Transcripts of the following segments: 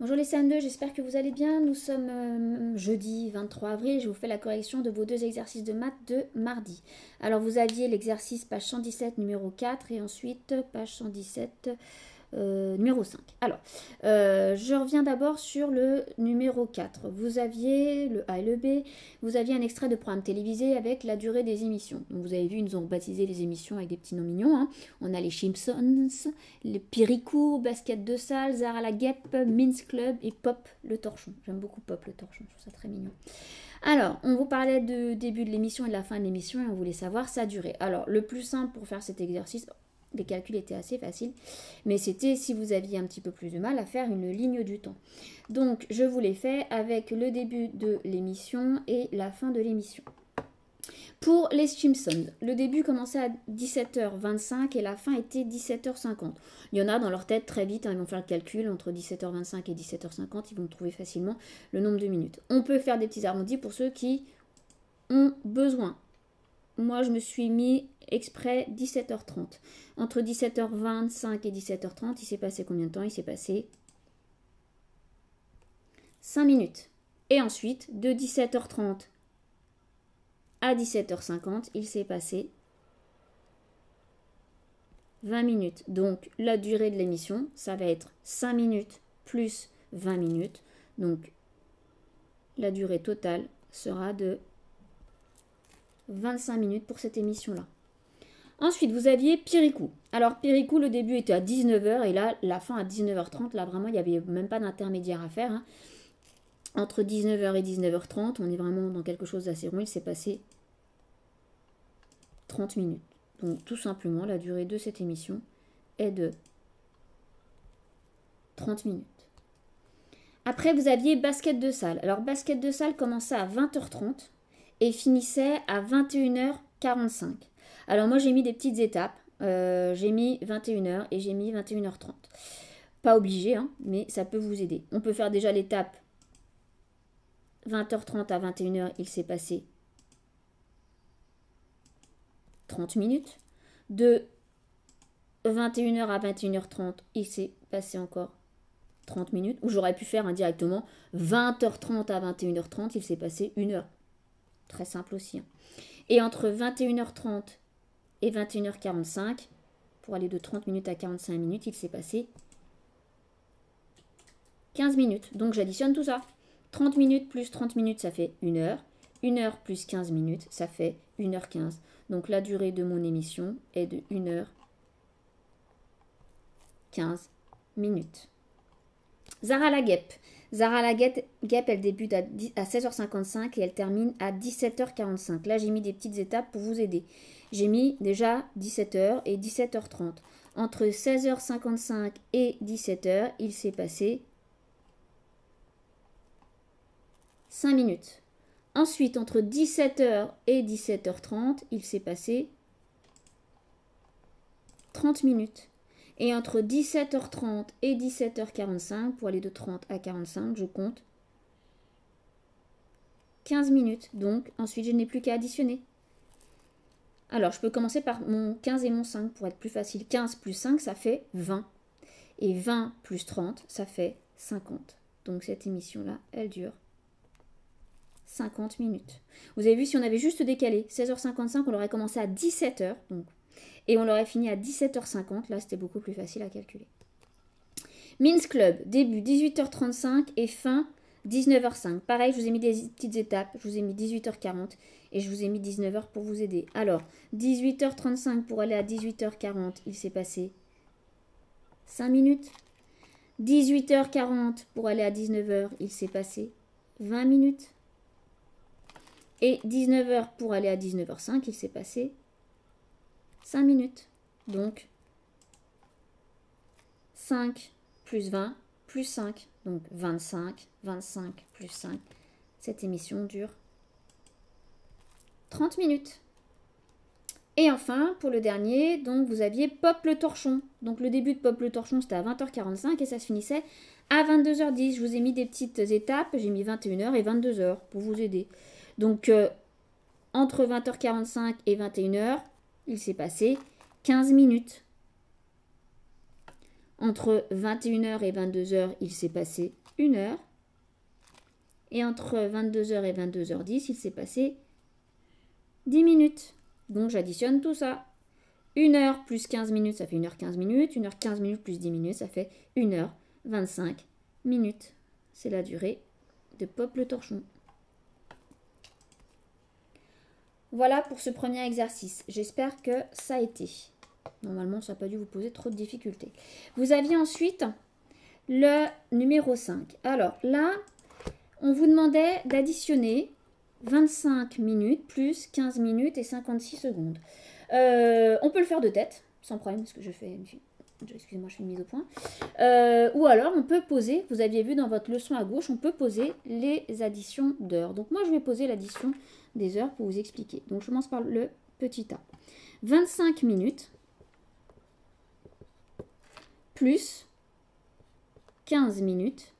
Bonjour les CM2, j'espère que vous allez bien. Nous sommes jeudi 23 avril. Je vous fais la correction de vos deux exercices de maths de mardi. Alors vous aviez l'exercice page 117 numéro 4 et ensuite page 117 numéro 5. Alors, je reviens d'abord sur le numéro 4. Vous aviez le A et le B, vous aviez un extrait de programme télévisé avec la durée des émissions. Donc vous avez vu, ils nous ont baptisé les émissions avec des petits noms mignons. Hein. On a les Simpsons, les Pirikou, Basket de salle, Zara la Guêpe, Mince Club et Pop le Torchon. J'aime beaucoup Pop le Torchon, je trouve ça très mignon. Alors, on vous parlait du début de l'émission et de la fin de l'émission et on voulait savoir sa durée. Alors, le plus simple pour faire cet exercice, les calculs étaient assez faciles, mais c'était si vous aviez un petit peu plus de mal à faire une ligne du temps. Donc, je vous l'ai fait avec le début de l'émission et la fin de l'émission. Pour les Simpsons, le début commençait à 17h25 et la fin était 17h50. Il y en a dans leur tête très vite, hein, ils vont faire le calcul entre 17h25 et 17h50, ils vont trouver facilement le nombre de minutes. On peut faire des petits arrondis pour ceux qui ont besoin. Moi, je me suis mis exprès 17h30. Entre 17h25 et 17h30, il s'est passé combien de temps? Il s'est passé 5 minutes. Et ensuite, de 17h30 à 17h50, il s'est passé 20 minutes. Donc, la durée de l'émission, ça va être 5 minutes plus 20 minutes. Donc, la durée totale sera de 25 minutes pour cette émission-là. Ensuite, vous aviez Pirikou. Alors, Pirikou, le début était à 19h et là, la fin à 19h30. Là, vraiment, il n'y avait même pas d'intermédiaire à faire. Hein. Entre 19h et 19h30, on est vraiment dans quelque chose d'assez rond. Il s'est passé 30 minutes. Donc, tout simplement, la durée de cette émission est de 30 minutes. Après, vous aviez Basket de salle. Alors, Basket de salle commençait à 20h30 et finissait à 21h45. Alors moi j'ai mis des petites étapes, j'ai mis 21h et j'ai mis 21h30. Pas obligé, hein, mais ça peut vous aider. On peut faire déjà l'étape 20h30 à 21h, il s'est passé 30 minutes. De 21h à 21h30, il s'est passé encore 30 minutes. Ou j'aurais pu faire indirectement 20h30 à 21h30, il s'est passé 1 heure. Très simple aussi. Hein. Et entre 21h30 et 21h45, pour aller de 30 minutes à 45 minutes, il s'est passé 15 minutes. Donc j'additionne tout ça. 30 minutes plus 30 minutes, ça fait 1 heure. 1 heure plus 15 minutes, ça fait 1h15. Donc la durée de mon émission est de 1h15 minutes. Zara la Guêpe. Zara la Guêpe, elle débute à 16h55 et elle termine à 17h45. Là, j'ai mis des petites étapes pour vous aider. J'ai mis déjà 17h et 17h30. Entre 16h55 et 17h, il s'est passé 5 minutes. Ensuite, entre 17h et 17h30, il s'est passé 30 minutes. Et entre 17h30 et 17h45, pour aller de 30 à 45, je compte 15 minutes. Donc, ensuite, je n'ai plus qu'à additionner. Alors, je peux commencer par mon 15 et mon 5 pour être plus facile. 15 plus 5, ça fait 20. Et 20 plus 30, ça fait 50. Donc, cette émission-là, elle dure 50 minutes. Vous avez vu, si on avait juste décalé 16h55, on aurait commencé à 17h. Donc, et on l'aurait fini à 17h50. Là, c'était beaucoup plus facile à calculer. Mince Club, début 18h35 et fin 19h05. Pareil, je vous ai mis des petites étapes. Je vous ai mis 18h40 et je vous ai mis 19h pour vous aider. Alors, 18h35 pour aller à 18h40, il s'est passé 5 minutes. 18h40 pour aller à 19h, il s'est passé 20 minutes. Et 19h pour aller à 19h05, il s'est passé 5 minutes. Donc, 5 plus 20 plus 5. Donc, 25. 25 plus 5. Cette émission dure 30 minutes. Et enfin, pour le dernier, donc vous aviez Pop le Torchon. Donc, le début de Pop le Torchon, c'était à 20h45 et ça se finissait à 22h10. Je vous ai mis des petites étapes. J'ai mis 21h et 22h pour vous aider. Donc, entre 20h45 et 21h, il s'est passé 15 minutes. Entre 21h et 22h, il s'est passé 1 heure. Et entre 22h et 22h10, il s'est passé 10 minutes. Donc j'additionne tout ça. 1 heure plus 15 minutes, ça fait 1 heure 15 minutes. 1 heure 15 minutes plus 10 minutes, ça fait 1 heure 25 minutes. C'est la durée de Pop le torchon. Voilà pour ce premier exercice. J'espère que ça a été. Normalement, ça n'a pas dû vous poser trop de difficultés. Vous aviez ensuite le numéro 5. Alors là, on vous demandait d'additionner 25 minutes plus 15 minutes et 56 secondes. On peut le faire de tête, sans problème, parce que je fais excusez-moi, je fais une mise au point. Ou alors, on peut poser, vous aviez vu dans votre leçon à gauche, on peut poser les additions d'heures. Donc moi, je vais poser l'addition des heures pour vous expliquer. Donc je commence par le petit A. 25 minutes plus 15 minutes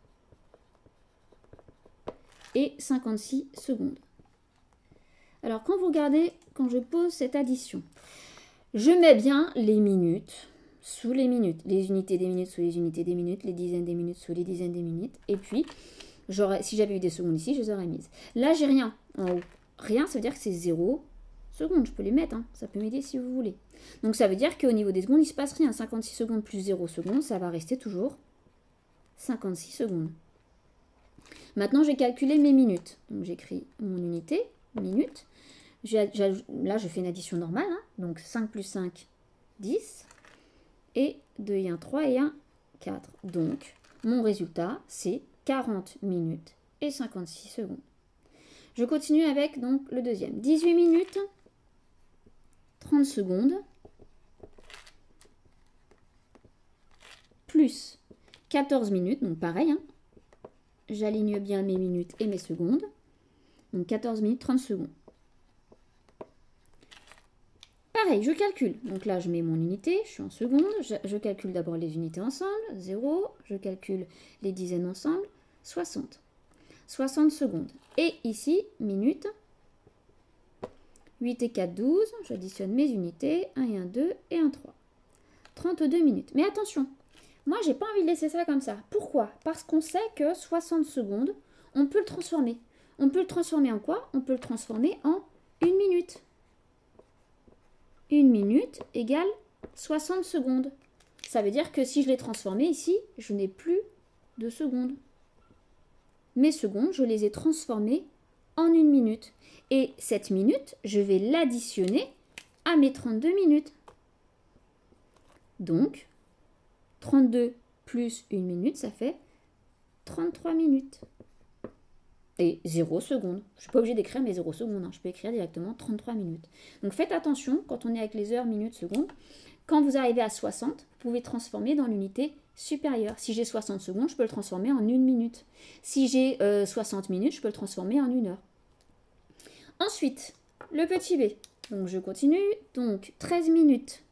et 56 secondes. Alors, quand vous regardez, quand je pose cette addition, je mets bien les minutes sous les minutes, les unités des minutes sous les unités des minutes, les dizaines des minutes sous les dizaines des minutes. Et puis, si j'avais eu des secondes ici, je les aurais mises. Là, j'ai rien en haut. Rien, ça veut dire que c'est 0 secondes. Je peux les mettre, hein. Ça peut m'aider si vous voulez. Donc, ça veut dire qu'au niveau des secondes, il ne se passe rien. 56 secondes plus 0 secondes, ça va rester toujours 56 secondes. Maintenant, j'ai calculé mes minutes. Donc, j'écris mon unité, minutes. Là, je fais une addition normale. Hein. Donc, 5 plus 5, 10. Et 2 et 1, 3 et 1, 4. Donc, mon résultat, c'est 40 minutes et 56 secondes. Je continue avec donc le deuxième. 18 minutes, 30 secondes, plus 14 minutes. Donc, pareil, hein. J'aligne bien mes minutes et mes secondes. Donc 14 minutes, 30 secondes. Pareil, je calcule. Donc là, je mets mon unité, je suis en secondes. Je calcule d'abord les unités ensemble, 0. Je calcule les dizaines ensemble, 60. 60 secondes. Et ici, minutes. 8 et 4, 12. J'additionne mes unités, 1 et 1, 2 et 1, 3. 32 minutes. Mais attention, moi, j'ai pas envie de laisser ça comme ça. Pourquoi? Parce qu'on sait que 60 secondes, on peut le transformer. On peut le transformer en quoi? On peut le transformer en 1 minute. 1 minute égale 60 secondes. Ça veut dire que si je l'ai transformé ici, je n'ai plus de secondes. Mes secondes, je les ai transformées en 1 minute. Et cette minute, je vais l'additionner à mes 32 minutes. Donc, 32 plus 1 minute, ça fait 33 minutes. Et 0 secondes. Je ne suis pas obligée d'écrire mes 0 secondes. Hein. Je peux écrire directement 33 minutes. Donc faites attention quand on est avec les heures, minutes, secondes. Quand vous arrivez à 60, vous pouvez transformer dans l'unité supérieure. Si j'ai 60 secondes, je peux le transformer en 1 minute. Si j'ai 60 minutes, je peux le transformer en 1 heure. Ensuite, le petit b. Donc je continue. Donc 13 minutes.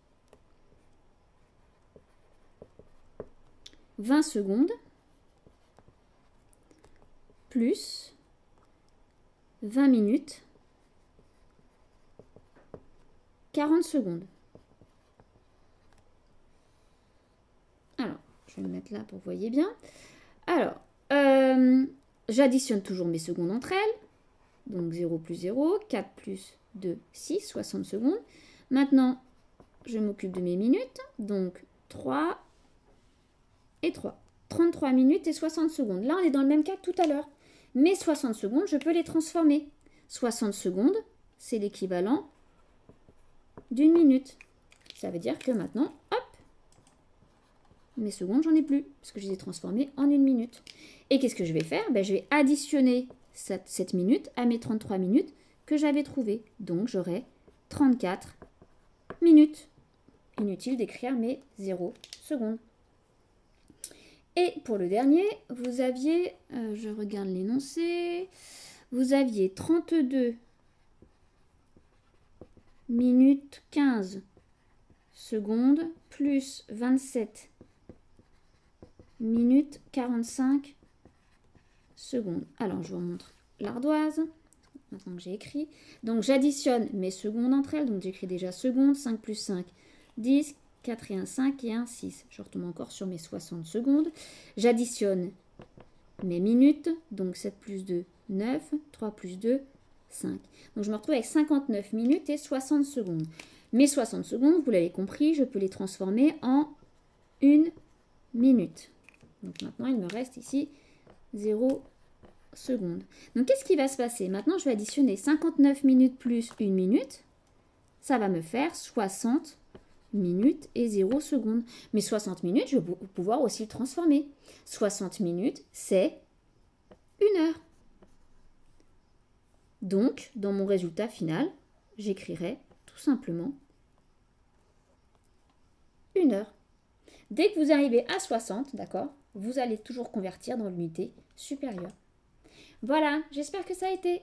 20 secondes. Plus 20 minutes, 40 secondes. Alors, je vais le mettre là pour que vous voyez bien. Alors, j'additionne toujours mes secondes entre elles. Donc 0 plus 0, 4 plus 2, 6, 60 secondes. Maintenant, je m'occupe de mes minutes. Donc 3 et 3. 33 minutes et 60 secondes. Là, on est dans le même cas que tout à l'heure. Mes 60 secondes, je peux les transformer. 60 secondes, c'est l'équivalent d'1 minute. Ça veut dire que maintenant, hop, mes secondes, j'en ai plus, parce que je les ai transformées en 1 minute. Et qu'est-ce que je vais faire? Je vais additionner cette minute à mes 33 minutes que j'avais trouvées. Donc, j'aurai 34 minutes. Inutile d'écrire mes 0 secondes. Et pour le dernier, vous aviez, je regarde l'énoncé, vous aviez 32 minutes 15 secondes plus 27 minutes 45 secondes. Alors, je vous montre l'ardoise, maintenant que j'ai écrit. Donc, j'additionne mes secondes entre elles. Donc, j'écris déjà secondes, 5 plus 5, 10, 4 et un 5 et un 6. Je retombe encore sur mes 60 secondes. J'additionne mes minutes. Donc 7 plus 2, 9. 3 plus 2, 5. Donc je me retrouve avec 59 minutes et 60 secondes. Mes 60 secondes, vous l'avez compris, je peux les transformer en 1 minute. Donc maintenant, il me reste ici 0 secondes. Donc qu'est-ce qui va se passer? Maintenant, je vais additionner 59 minutes plus 1 minute. Ça va me faire 60 minutes et 0 secondes. Mais 60 minutes, je vais pouvoir aussi le transformer. 60 minutes, c'est 1 heure. Donc, dans mon résultat final, j'écrirai tout simplement 1 heure. Dès que vous arrivez à 60, d'accord, vous allez toujours convertir dans l'unité supérieure. Voilà, j'espère que ça a été.